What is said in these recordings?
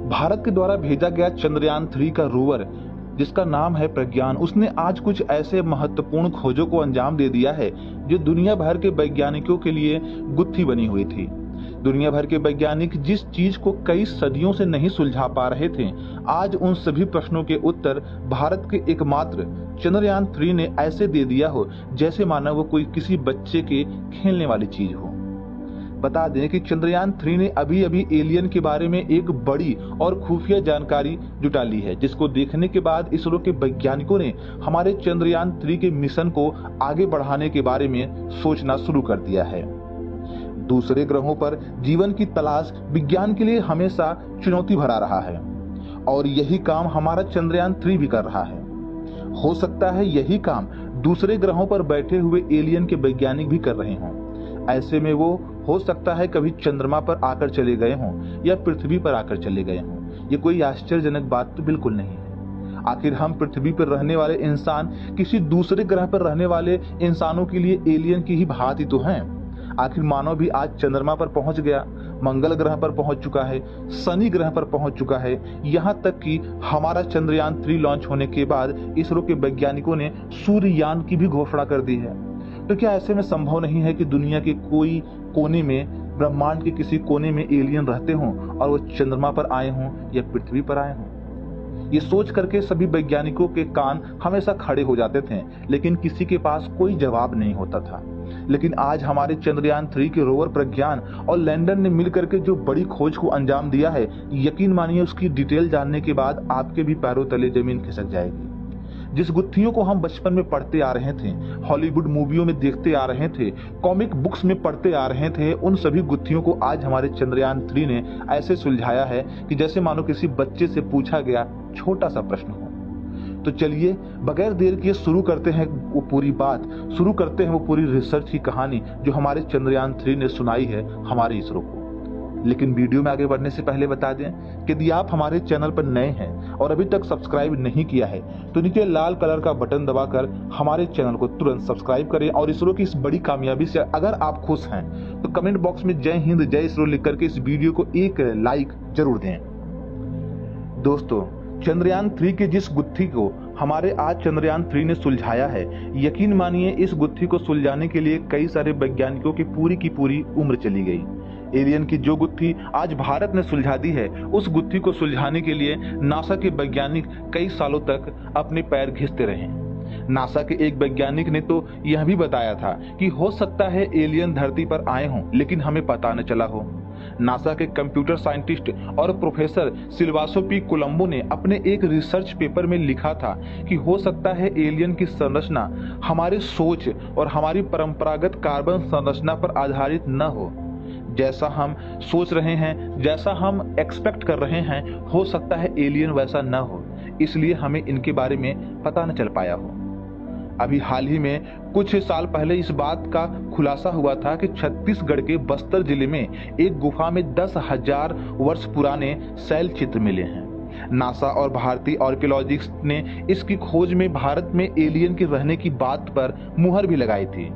भारत के द्वारा भेजा गया चंद्रयान 3 का रोवर जिसका नाम है प्रज्ञान, उसने आज कुछ ऐसे महत्वपूर्ण खोजों को अंजाम दे दिया है जो दुनिया भर के वैज्ञानिकों के लिए गुत्थी बनी हुई थी। दुनिया भर के वैज्ञानिक जिस चीज को कई सदियों से नहीं सुलझा पा रहे थे, आज उन सभी प्रश्नों के उत्तर भारत के एकमात्र चंद्रयान 3 ने ऐसे दे दिया हो जैसे मानो वो कोई किसी बच्चे के खेलने वाली चीज हो। बता दें कि चंद्रयान 3 ने अभी अभी एलियन के बारे में एक बड़ी और खुफिया जानकारी जुटा ली है, जिसको देखने के बाद इसरो के वैज्ञानिकों ने हमारे चंद्रयान 3 के मिशन को आगे बढ़ाने के बारे में सोचना शुरू कर दिया है। दूसरे ग्रहों पर जीवन की तलाश विज्ञान के लिए हमेशा चुनौती भरा रहा है और यही काम हमारा चंद्रयान 3 भी कर रहा है। हो सकता है यही काम दूसरे ग्रहों पर बैठे हुए एलियन के वैज्ञानिक भी कर रहे हों। ऐसे में वो हो सकता है कभी चंद्रमा पर आकर चले गए हों या पृथ्वी पर आकर चले गए हों। ये कोई आश्चर्यजनक बात तो बिल्कुल नहीं है। आखिर हम पृथ्वी पर रहने वाले इंसान किसी दूसरे ग्रह पर रहने वाले इंसानों के लिए एलियन की ही भांति तो हैं। आखिर मानव भी आज चंद्रमा पर पहुंच गया, मंगल ग्रह पर पहुंच चुका है, शनि ग्रह पर पहुंच चुका है। यहां तक कि हमारा चंद्रयान 3 लॉन्च होने के बाद इसरो के वैज्ञानिकों ने सूर्ययान की भी घोषणा कर दी है। तो क्या ऐसे में संभव नहीं है कि दुनिया के कोई कोने में, ब्रह्मांड के किसी कोने में एलियन रहते हों और वो चंद्रमा पर आए हों या पृथ्वी पर आए हों? ये सोच करके सभी वैज्ञानिकों के कान हमेशा खड़े हो जाते थे, लेकिन किसी के पास कोई जवाब नहीं होता था। लेकिन आज हमारे चंद्रयान 3 के रोवर प्रज्ञान और लैंडर ने मिलकर के जो बड़ी खोज को अंजाम दिया है, यकीन मानिए उसकी डिटेल जानने के बाद आपके भी पैरों तले जमीन खिसक जाएगी। जिस गुत्थियों को हम बचपन में पढ़ते आ रहे थे, हॉलीवुड मूवियों में देखते आ रहे थे, कॉमिक बुक्स में पढ़ते आ रहे थे, उन सभी गुत्थियों को आज हमारे चंद्रयान 3 ने ऐसे सुलझाया है कि जैसे मानो किसी बच्चे से पूछा गया छोटा सा प्रश्न हो। तो चलिए बगैर देर किए शुरू करते हैं वो पूरी बात, शुरू करते हैं वो पूरी रिसर्च की कहानी जो हमारे चंद्रयान 3 ने सुनाई है हमारे इसरो को। लेकिन वीडियो में आगे बढ़ने से पहले बता दें कि यदि आप हमारे चैनल पर नए हैं और अभी तक सब्सक्राइब नहीं किया है तो नीचे लाल कलर का बटन दबाकर हमारे चैनल को तुरंत सब्सक्राइब करें। और इसरो की इस बड़ी कामयाबी से अगर आप खुश हैं तो कमेंट बॉक्स में जय हिंद जय इसरो लिख करके इस वीडियो को एक लाइक जरूर दें। दोस्तों, चंद्रयान 3 के जिस गुत्थी को हमारे आज चंद्रयान 3 ने सुलझाया है, यकीन मानिए इस गुत्थी को सुलझाने के लिए कई सारे वैज्ञानिकों की पूरी उम्र चली गई। एलियन की जो गुत्थी आज भारत ने सुलझा दी है, उस गुत्थी को सुलझाने के लिए नासा के वैज्ञानिक कई सालों तक अपने पैर घिसते रहे। नासा के एक वैज्ञानिक ने तो यह भी बताया था कि हो सकता है एलियन धरती पर आए हों, लेकिन हमें पता न चला हो। नासा के कंप्यूटर साइंटिस्ट और प्रोफेसर सिल्वासो पी कोलंबो ने अपने एक रिसर्च पेपर में लिखा था कि हो सकता है एलियन की संरचना हमारे सोच और हमारी परंपरागत कार्बन संरचना पर आधारित न हो। जैसा हम सोच रहे हैं, जैसा हम एक्सपेक्ट कर रहे हैं, हो सकता है एलियन वैसा न हो, इसलिए हमें इनके बारे में पता न चल पाया हो। अभी हाल ही में कुछ साल पहले इस बात का खुलासा हुआ था कि छत्तीसगढ़ के बस्तर जिले में एक गुफा में 10,000 वर्ष पुराने शैल चित्र मिले हैं। नासा और भारतीय आर्कियोलॉजिस्ट ने इसकी खोज में भारत में एलियन के रहने की बात पर मुहर भी लगाई थी।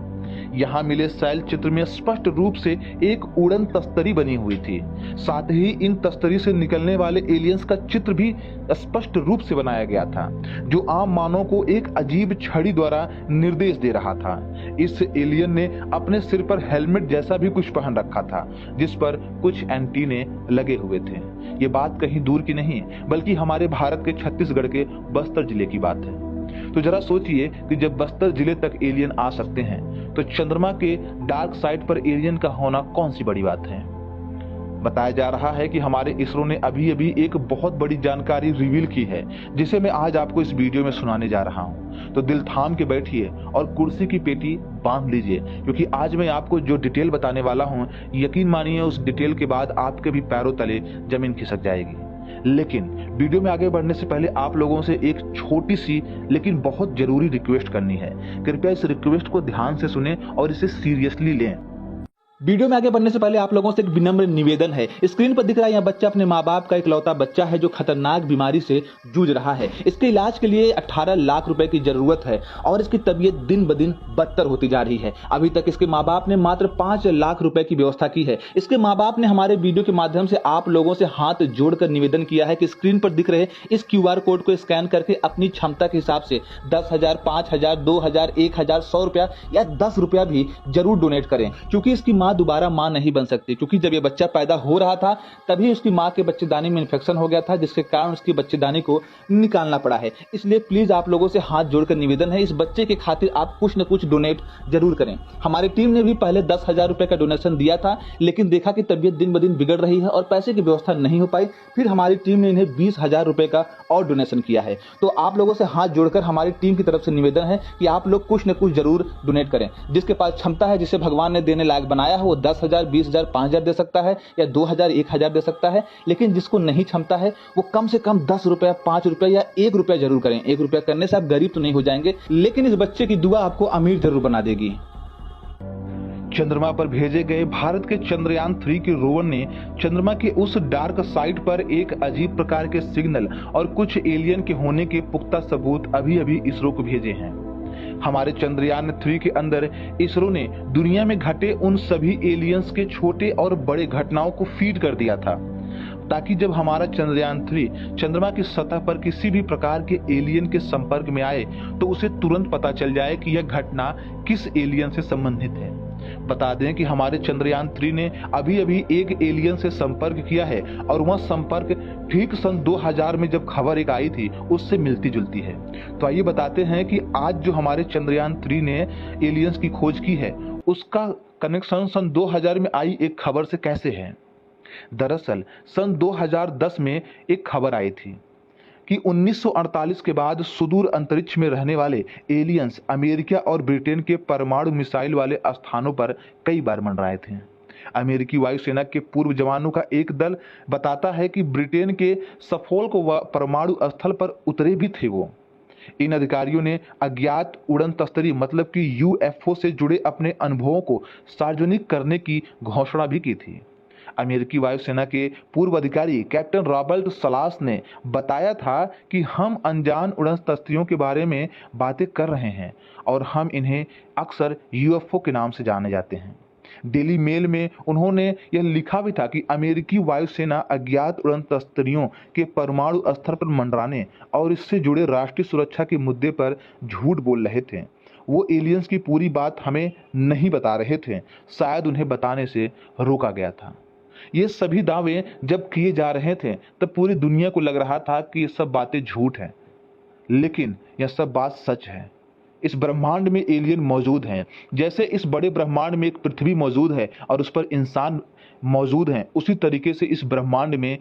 यहाँ मिले शैल चित्र में स्पष्ट रूप से एक उड़न तस्तरी बनी हुई थी। साथ ही इन तस्तरी से निकलने वाले एलियंस का चित्र भी स्पष्ट रूप से बनाया गया था, जो आम मानव को एक अजीब छड़ी द्वारा निर्देश दे रहा था। इस एलियन ने अपने सिर पर हेलमेट जैसा भी कुछ पहन रखा था, जिस पर कुछ एंटीने लगे हुए थे। ये बात कहीं दूर की नहीं, बल्कि हमारे भारत के छत्तीसगढ़ के बस्तर जिले की बात है। तो जरा सोचिए कि जब बस्तर जिले तक एलियन आ सकते हैं, तो चंद्रमा के डार्क साइड पर एलियन का होना कौन सी बड़ी बात है। बताया जा रहा है कि हमारे इसरो ने अभी अभी एक बहुत बड़ी जानकारी रिवील की है, जिसे मैं आज आपको इस वीडियो में सुनाने जा रहा हूं। तो दिल थाम के बैठिए और कुर्सी की पेटी बांध लीजिए, क्योंकि आज मैं आपको जो डिटेल बताने वाला हूं, यकीन मानिए उस डिटेल के बाद आपके भी पैरों तले जमीन खिसक जाएगी। लेकिन वीडियो में आगे बढ़ने से पहले आप लोगों से एक छोटी सी लेकिन बहुत जरूरी रिक्वेस्ट करनी है। कृपया इस रिक्वेस्ट को ध्यान से सुनें और इसे सीरियसली लें। वीडियो में आगे बढ़ने से पहले आप लोगों से एक विनम्र निवेदन है। स्क्रीन पर दिख रहा है यह बच्चा अपने माँ बाप का इकलौता बच्चा है जो खतरनाक बीमारी से जूझ रहा है। इसके इलाज के लिए 18 लाख रुपए की जरूरत है और इसकी तबीयत दिन ब दिन बदतर होती जा रही है। अभी तक इसके माँ बाप ने मात्र 5 लाख रुपए की व्यवस्था की है। इसके माँ बाप ने हमारे वीडियो के माध्यम से आप लोगों से हाथ जोड़कर निवेदन किया है कि स्क्रीन पर दिख रहे इस QR कोड को स्कैन करके अपनी क्षमता के हिसाब से 10,000, 5,000, 2,000, 1,000, 100 रुपया या 10 रुपया भी जरूर डोनेट करें, क्योंकि इसकी माँ दोबारा मां नहीं बन सकती। क्योंकि जब ये बच्चा पैदा हो रहा था तभी उसकी मां के बच्चेदानी में इन्फेक्शन हो गया था, जिसके कारण उसकी बच्चेदानी को निकालना पड़ा है। इसलिए प्लीज आप लोगों से हाथ जोड़कर निवेदन है, इस बच्चे के खातिर आप कुछ न कुछ डोनेट जरूर करें। हमारी टीम ने भी पहले 10,000 रुपए का डोनेशन दिया था, लेकिन देखा कि तबियत दिन ब दिन बिगड़ रही है और पैसे की व्यवस्था नहीं हो पाई। फिर हमारी टीम ने इन्हें 20,000 रुपए का और डोनेशन किया है। तो आप लोगों से हाथ जोड़कर हमारी टीम की तरफ से निवेदन है कि आप लोग कुछ न कुछ जरूर डोनेट करें। जिसके पास क्षमता है, जिसे भगवान ने देने लायक बनाया है, वो 10,000, 20,000, 5,000 दे सकता है या 2,000, 1,000 दे सकता है। लेकिन जिसको नहीं क्षमता है वो कम से कम 10 रुपया, 5 रुपया या 1 रुपया जरूर करें। 1 रुपया करने से आप गरीब तो नहीं हो जाएंगे, लेकिन इस बच्चे की दुआ आपको अमीर जरूर बना देगी। चंद्रमा पर भेजे गए भारत के चंद्रयान 3 के रोवर ने चंद्रमा के उस डार्क साइड पर एक अजीब प्रकार के सिग्नल और कुछ एलियन के होने के पुख्ता सबूत अभी अभी इसरो को भेजे हैं। हमारे चंद्रयान 3 के अंदर इसरो ने दुनिया में घटे उन सभी एलियंस के छोटे और बड़े घटनाओं को फीड कर दिया था, ताकि जब हमारा चंद्रयान 3 चंद्रमा की सतह पर किसी भी प्रकार के एलियन के संपर्क में आए तो उसे तुरंत पता चल जाए कि यह घटना किस एलियन से संबंधित है। बता दें कि हमारे चंद्रयान 3 ने अभी अभी एक एलियन से संपर्क किया है और वह संपर्क ठीक सन 2000 में जब खबर एक आई थी उससे मिलती जुलती है। तो आइए बताते हैं कि आज जो हमारे चंद्रयान 3 ने एलियंस की खोज की है उसका कनेक्शन सन 2000 में आई एक खबर से कैसे है। दरअसल सन 2010 में एक खबर आई थी कि 1948 के बाद सुदूर अंतरिक्ष में रहने वाले एलियंस अमेरिका और ब्रिटेन के परमाणु मिसाइल वाले स्थानों पर कई बार मंडराए थे। अमेरिकी वायुसेना के पूर्व जवानों का एक दल बताता है कि ब्रिटेन के सफोल्क परमाणु स्थल पर उतरे भी थे वो। इन अधिकारियों ने अज्ञात उड़न तस्तरी मतलब कि UFO से जुड़े अपने अनुभवों को सार्वजनिक करने की घोषणा भी की थी। अमेरिकी वायुसेना के पूर्व अधिकारी कैप्टन रॉबर्ट सलास ने बताया था कि हम अनजान उड़न तस्तियों के बारे में बातें कर रहे हैं और हम इन्हें अक्सर UFO के नाम से जाने जाते हैं। डेली मेल में उन्होंने यह लिखा भी था कि अमेरिकी वायुसेना अज्ञात उड़न तस्तरियों के परमाणु स्तर पर मंडराने और इससे जुड़े राष्ट्रीय सुरक्षा के मुद्दे पर झूठ बोल रहे थे। वो एलियंस की पूरी बात हमें नहीं बता रहे थे, शायद उन्हें बताने से रोका गया था। ये सभी दावे जब किए जा रहे थे तब पूरी दुनिया को लग रहा था कि ये सब बातें झूठ हैं, लेकिन यह सब बात सच है। इस ब्रह्मांड में एलियन मौजूद हैं। जैसे इस बड़े ब्रह्मांड में एक पृथ्वी मौजूद है और उस पर इंसान मौजूद हैं, उसी तरीके से इस ब्रह्मांड में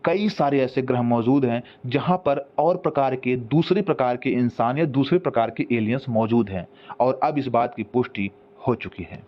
कई सारे ऐसे ग्रह मौजूद हैं जहां पर और प्रकार के दूसरे प्रकार के इंसान या दूसरे प्रकार के एलियंस मौजूद हैं और अब इस बात की पुष्टि हो चुकी है।